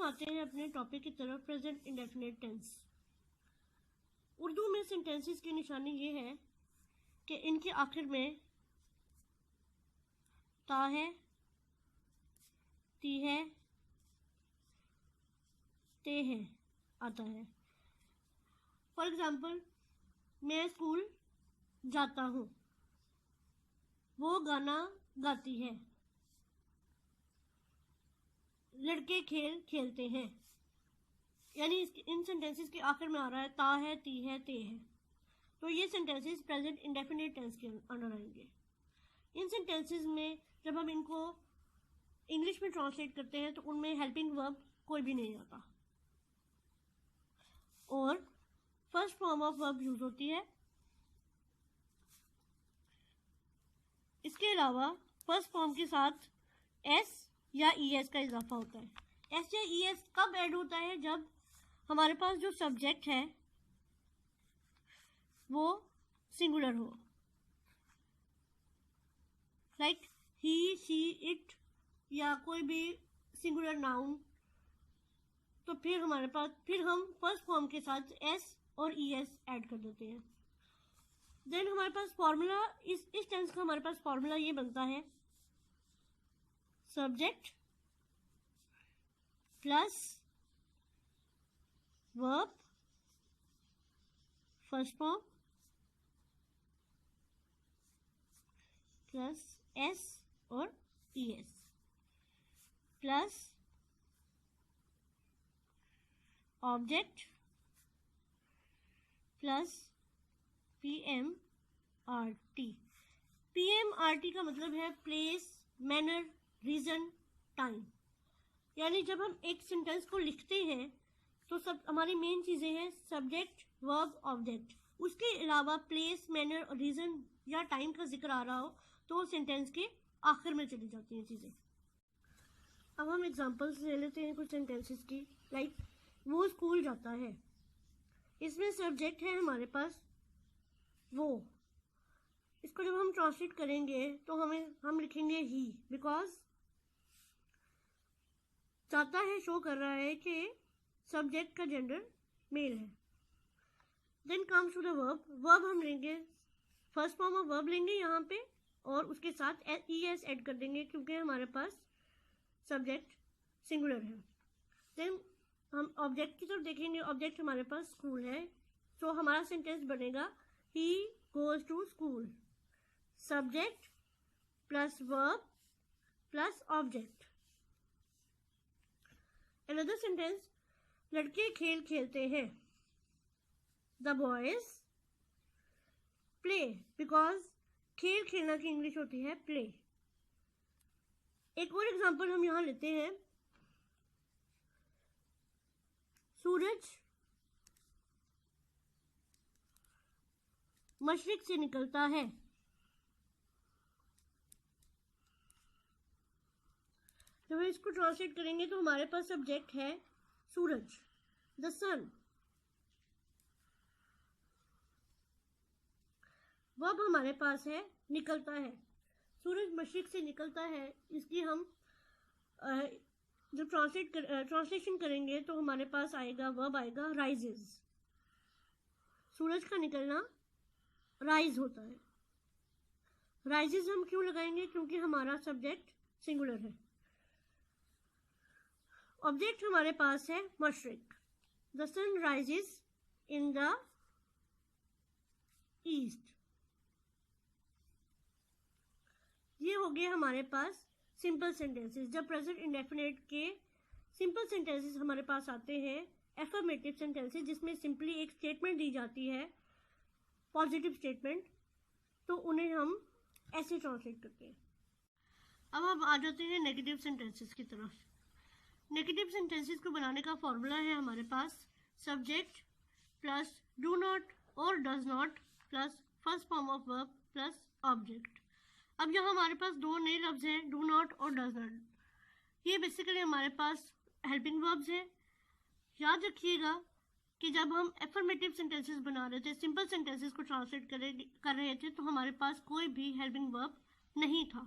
आते हैं अपने टॉपिक की तरफ, प्रेजेंट इंडेफिनिट टेंस। उर्दू में सेंटेंसेस की निशानी ये है कि इनके आखिर में ता है, ती है, ते है आता है। फॉर एग्जाम्पल, मैं स्कूल जाता हूँ, वो गाना गाती है, लड़के खेल खेलते हैं। यानी इन सेंटेंसेस के आखिर में आ रहा है ता है, ती है, ते है। तो ये सेंटेंसेस प्रेजेंट इंडेफिनिट टेंस के अंडर आएंगे। इन सेंटेंसेस में जब हम इनको इंग्लिश में ट्रांसलेट करते हैं तो उनमें हेल्पिंग वर्ब कोई भी नहीं आता और first form of verb use होती है। इसके अलावा फर्स्ट फॉर्म के साथ एस या ईएस का इजाफा होता है। एस या ईएस कब ऐड होता है? जब हमारे पास जो सब्जेक्ट है वो सिंगुलर हो, लाइक ही, शी, इट या कोई भी सिंगुलर नाउन। तो फिर हम फर्स्ट फॉर्म के साथ एस और ईएस ऐड कर देते हैं। देन हमारे पास फॉर्मूला, इस टेंस का हमारे पास फॉर्मूला ये बनता है subject plus verb first form plus S और ES plus object plus PMRT। PMRT का मतलब है प्लेस, मैनर, रीजन, टाइम। यानी जब हम एक सेंटेंस को लिखते हैं तो सब हमारी मेन चीजें हैं सब्जेक्ट, वर्ब, ऑब्जेक्ट। उसके अलावा प्लेस, मैनर और रीजन या टाइम का जिक्र आ रहा हो तो सेंटेंस के आखिर में चली जाती हैं चीजें। अब हम एग्जांपल्स ले लेते हैं कुछ सेंटेंसेस की। लाइक वो स्कूल जाता है, इसमें सब्जेक्ट है हमारे पास वो। इसको जब हम ट्रांसलेट करेंगे तो हम लिखेंगे ही, बिकॉज जाता है शो कर रहा है कि सब्जेक्ट का जेंडर मेल है। Then comes to the verb. Verb हम लेंगे, फर्स्ट फॉर्म ऑफ वर्ब लेंगे यहाँ पे और उसके साथ ईएस ऐड कर देंगे क्योंकि हमारे पास सब्जेक्ट सिंगुलर है। देन हम ऑब्जेक्ट की तरफ देखेंगे, ऑब्जेक्ट हमारे पास स्कूल है, तो हमारा सेंटेंस बनेगा he goes to school. Subject plus verb plus object. Another sentence, लड़के खेल खेलते हैं, द बॉयज प्ले, बिकॉज खेल खेलना की इंग्लिश होती है प्ले। एक और एग्जांपल हम यहां लेते हैं, सूरज मशरिक से निकलता है। जब हम इसको ट्रांसलेट करेंगे तो हमारे पास सब्जेक्ट है सूरज, द सन। वर्ब हमारे पास है निकलता है। सूरज मशरिक से निकलता है, इसकी हम जब ट्रांसलेशन करेंगे तो हमारे पास आएगा वर्ब आएगा राइजेस। सूरज का निकलना राइज होता है। राइजेस हम क्यों लगाएंगे? क्योंकि हमारा सब्जेक्ट सिंगुलर है। ऑब्जेक्ट हमारे पास है मशरिक, the sun rises in the east. ये हो गए हमारे पास सिंपल सेंटेंसेस। जब प्रेजेंट इंडेफिनिट के सिंपल सेंटेंसेस हमारे पास आते हैं, एफर्मेटिव सेंटेंसेस जिसमें सिंपली एक स्टेटमेंट दी जाती है, पॉजिटिव स्टेटमेंट, तो उन्हें हम ऐसे ट्रांसलेट करते हैं। अब हम आ जाते हैं नेगेटिव सेंटेंसेस की तरफ। नेगेटिव सेंटेंसेस को बनाने का फॉर्मूला है हमारे पास सब्जेक्ट प्लस डू नॉट और does not plus first form of verb plus object. अब यहाँ हमारे पास दो नए लफ्ज हैं, डू नॉट और डज नॉट। ये बेसिकली हमारे पास हेल्पिंग वर्ब्स हैं। याद रखिएगा कि जब हम एफर्मेटिव सेंटेंसेस बना रहे थे, सिंपल सेंटेंसेस को ट्रांसलेट कर रहे थे, तो हमारे पास कोई भी हेल्पिंग वर्ब नहीं था।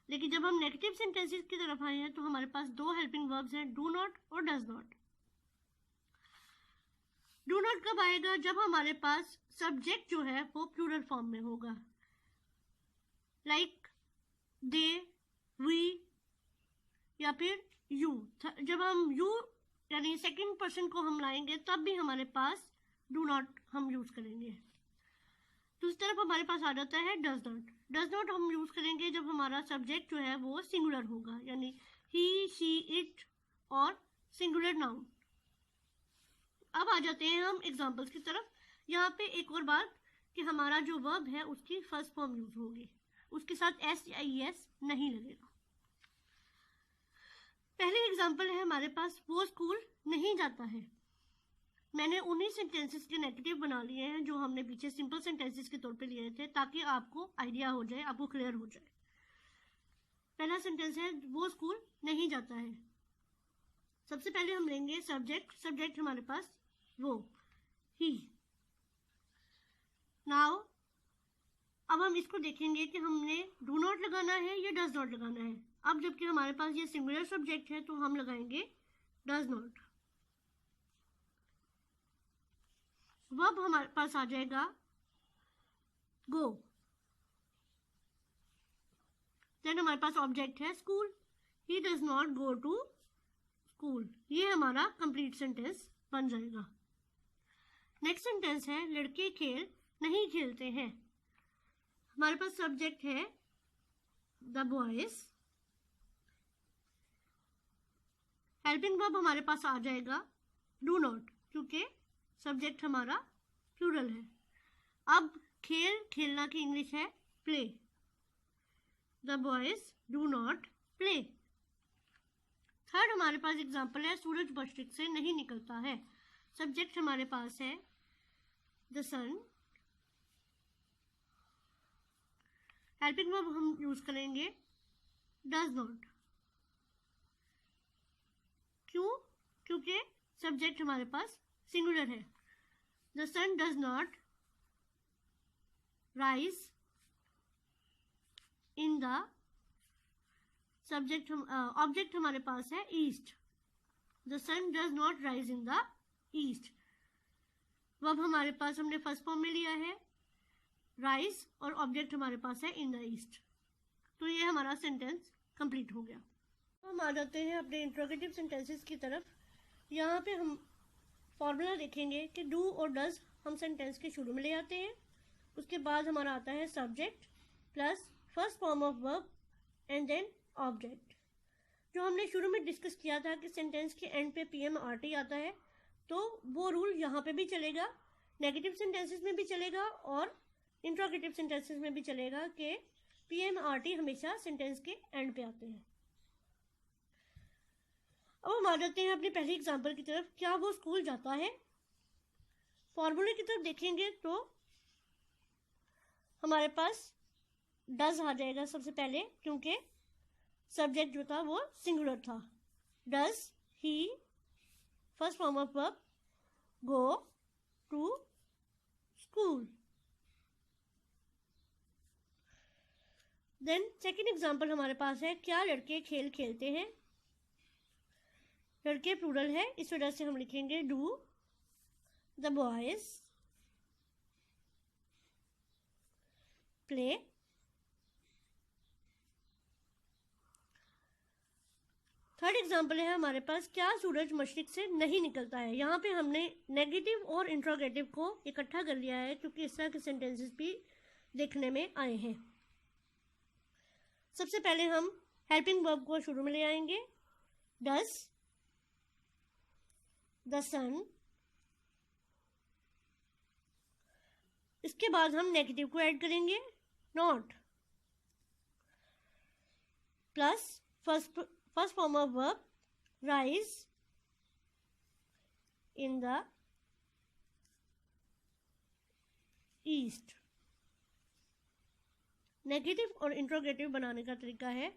लेकिन जब हम नेगेटिव सेंटेंसेस की तरफ आए हैं तो हमारे पास दो हेल्पिंग वर्ब्स हैं, डू नॉट और डज नॉट। डू नॉट कब आएगा? जब हमारे पास सब्जेक्ट जो है वो प्लूरल फॉर्म में होगा, लाइक दे, वी या फिर यू। जब हम यू यानी सेकंड पर्सन को हम लाएंगे तब भी हमारे पास डू नॉट हम यूज करेंगे। दूसरी तरफ हमारे पास आ जाता है डज नॉट। डज नॉट हम यूज करेंगे जब हमारा सब्जेक्ट जो है वो सिंगुलर होगा, यानी ही, शी, इट और सिंगुलर नाउन। अब आ जाते हैं हम एग्जाम्पल्स की तरफ। यहाँ पे एक और बात कि हमारा जो वर्ब है उसकी फर्स्ट फॉर्म यूज होगी, उसके साथ एस या ईएस नहीं लगेगा। पहले एग्जाम्पल है हमारे पास, वो स्कूल नहीं जाता है। मैंने उन्हीं सेंटेंसेस के नेगेटिव बना लिए हैं जो हमने पीछे सिंपल सेंटेंसेस के तौर पे लिए थे, ताकि आपको आइडिया हो जाए, आपको क्लियर हो जाए। पहला सेंटेंस है वो स्कूल नहीं जाता है। सबसे पहले हम लेंगे सब्जेक्ट। सब्जेक्ट हमारे पास वो, ही। नाउ अब हम इसको देखेंगे कि हमने डू नॉट लगाना है या डज नॉट लगाना है। अब जबकि हमारे पास ये सिंगुलर सब्जेक्ट है तो हम लगाएंगे डज नॉट। वर्ब हमारे पास आ जाएगा गो। देन हमारे पास ऑब्जेक्ट है school, he does not go to school. ये हमारा कंप्लीट सेंटेंस बन जाएगा। नेक्स्ट सेंटेंस है लड़के खेल नहीं खेलते हैं। हमारे पास सब्जेक्ट है द बॉयज। हेल्पिंग वर्ब हमारे पास आ जाएगा डू नॉट, क्योंकि सब्जेक्ट हमारा प्लूरल है। अब खेल, खेलना की इंग्लिश है play. The boys do not play. Third हमारे पास एग्जाम्पल है सूरज मशरिक से नहीं निकलता है। सब्जेक्ट हमारे पास है द सन। हेल्पिंग वर्ब हम यूज करेंगे डज नॉट। क्यों? क्योंकि सब्जेक्ट हमारे पास सिंगुलर है। The sun does not rise in the subject. Object हमारे पास है east. The sun does not rise in the east. Verb हमारे पास हमने फर्स्ट फॉर्म में लिया है राइज, और ऑब्जेक्ट हमारे पास है इन द ईस्ट। तो ये हमारा सेंटेंस कंप्लीट हो गया। तो हम आ जाते हैं अपने इंट्रोगेटिव सेंटेंसेस की तरफ। यहाँ पे हम फॉर्मूला देखेंगे कि डू और डज हम सेंटेंस के शुरू में ले आते हैं। उसके बाद हमारा आता है subject plus first form of verb and then object. जो हमने शुरू में डिस्कस किया था कि सेंटेंस के एंड पे PMRT आता है, तो वो रूल यहाँ पे भी चलेगा, नेगेटिव सेंटेंसेस में भी चलेगा और इंट्रोगेटिव सेंटेंसेस में भी चलेगा कि PMRT हमेशा सेंटेंस के एंड पे आते हैं। अब हम आ जाते हैं अपनी पहली एग्जांपल की तरफ। क्या वो स्कूल जाता है? फॉर्मूले की तरफ देखेंगे तो हमारे पास डज आ जाएगा सबसे पहले, क्योंकि सब्जेक्ट जो था वो सिंगुलर था। Does he, first form of verb go to school. Then second example हमारे पास है क्या लड़के खेल खेलते हैं। लड़के प्लूरल है, इस वजह से हम लिखेंगे do the boys play. Third example है हमारे पास क्या सूरज मशरिक से नहीं निकलता है। यहाँ पे हमने नेगेटिव और इंट्रोगेटिव को इकट्ठा कर लिया है, क्योंकि इस तरह के सेंटेंसेस भी देखने में आए हैं। सबसे पहले हम हेल्पिंग वर्ब को शुरू में ले आएंगे, डज द सन। इसके बाद हम नेगेटिव को ऐड करेंगे, not, plus first form of verb rise in the east. Negative और इंट्रोगेटिव बनाने का तरीका है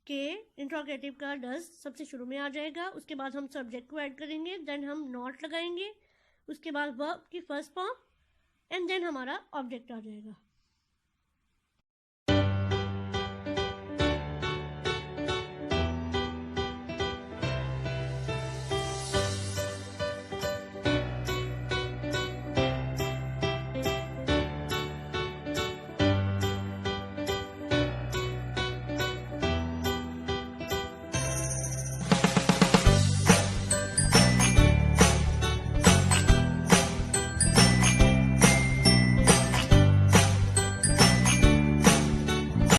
कि इंट्रोगेटिव का डज सबसे शुरू में आ जाएगा, उसके बाद हम सब्जेक्ट को ऐड करेंगे, देन हम नॉट लगाएंगे, उसके बाद वर्ब की फर्स्ट फॉर्म एंड देन हमारा ऑब्जेक्ट आ जाएगा।